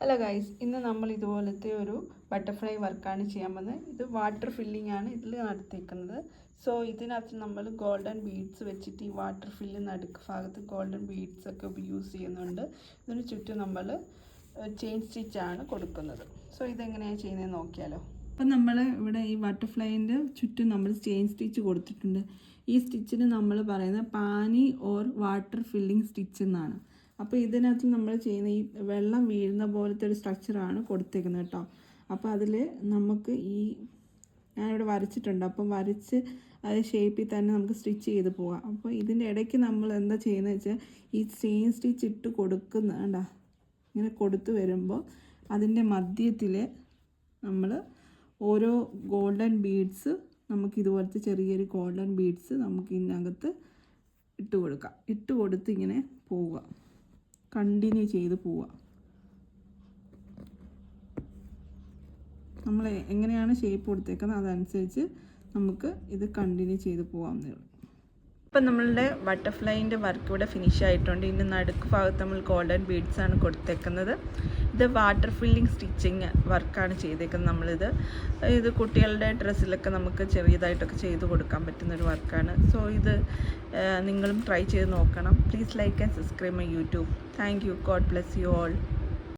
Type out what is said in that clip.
Hello guys, ഇന്ന് നമ്മൾ ഇതുപോലത്തെ ഒരു ബട്ടർഫ്ലൈ വർക്കാണ് ചെയ്യാൻ പോകുന്നത്. ഇത് വാട്ടർ ഫില്ലിംഗ് ആണ് ഇതിൽ നടത്തിയിരിക്കുന്നത്. സോ ഇതിനകത്ത് നമ്മൾ ഗോൾഡൻ ബീഡ്സ് വെച്ചിട്ട് ഈ വാട്ടർ ഫില്ല് നടുക്ക് ഭാഗത്ത് ഗോൾഡൻ ബീഡ്സ് ഒക്കെ യൂസ് ചെയ്യുന്നുണ്ട്. ഇതിന് ചുറ്റും നമ്മൾ ചെയിൻ സ്റ്റിച്ചാണ് കൊടുക്കുന്നത്. സോ ഇതെങ്ങനെയാണ് ചെയ്യുന്നത് നോക്കിയാലോ. അപ്പം നമ്മൾ ഇവിടെ ഈ ബട്ടർഫ്ലൈൻ്റെ ചുറ്റും നമ്മൾ ചെയിൻ സ്റ്റിച്ച് കൊടുത്തിട്ടുണ്ട്. ഈ സ്റ്റിച്ചിന് നമ്മൾ പറയുന്നത് പാനി ഓർ വാട്ടർ ഫില്ലിംഗ് സ്റ്റിച്ച് എന്നാണ്. അപ്പോൾ ഇതിനകത്ത് നമ്മൾ ചെയ്യുന്ന ഈ വെള്ളം വീഴുന്ന പോലത്തെ ഒരു സ്ട്രക്ചറാണ് കൊടുത്തേക്കുന്നത് കേട്ടോ. അപ്പോൾ അതിൽ നമുക്ക് ഞാനിവിടെ വരച്ചിട്ടുണ്ട്. അപ്പം വരച്ച് അത് ഷേപ്പിൽ തന്നെ നമുക്ക് സ്റ്റിച്ച് ചെയ്ത് പോകാം. അപ്പോൾ ഇതിൻ്റെ ഇടയ്ക്ക് നമ്മൾ എന്താ ചെയ്യുന്നത് വെച്ചാൽ ഈ ചെയിൻ സ്റ്റിച്ച് ഇട്ട് കൊടുക്കുന്നുണ്ട, ഇങ്ങനെ കൊടുത്തു വരുമ്പോൾ അതിൻ്റെ മധ്യത്തിൽ നമ്മൾ ഓരോ ഗോൾഡൻ ബീഡ്സ് നമുക്ക് ഇതുപോലത്തെ ചെറിയൊരു ഗോൾഡൻ ബീഡ്സ് നമുക്ക് ഇതിനകത്ത് ഇട്ട് കൊടുത്ത് ഇങ്ങനെ പോവുക, കണ്ടിന്യൂ ചെയ്ത് പോവുക. നമ്മൾ എങ്ങനെയാണ് ഷേപ്പ് കൊടുത്തേക്കുന്നത് അതനുസരിച്ച് നമുക്ക് ഇത് കണ്ടിന്യൂ ചെയ്ത് പോകാവുന്നേ ഉള്ളൂ. ഇപ്പം നമ്മളുടെ ബട്ടർഫ്ലൈൻ്റെ വർക്ക് ഇവിടെ ഫിനിഷ് ആയിട്ടുണ്ട്. ഇതിൻ്റെ നടുക്ക് ഭാഗത്ത് നമ്മൾ ഗോൾഡൻ ബീഡ്സ് ആണ് കൊടുത്തേക്കുന്നത്. ഇത് വാട്ടർ ഫില്ലിംഗ് സ്റ്റിച്ചിങ് വർക്കാണ് ചെയ്തേക്കുന്നത്. ഇത് കുട്ടികളുടെ ഡ്രസ്സിലൊക്കെ നമുക്ക് ചെറിയതായിട്ടൊക്കെ ചെയ്ത് കൊടുക്കാൻ പറ്റുന്നൊരു വർക്കാണ്. സോ ഇത് നിങ്ങളും ട്രൈ ചെയ്ത് നോക്കണം. Please like and subscribe my YouTube. Thank you. God bless you all.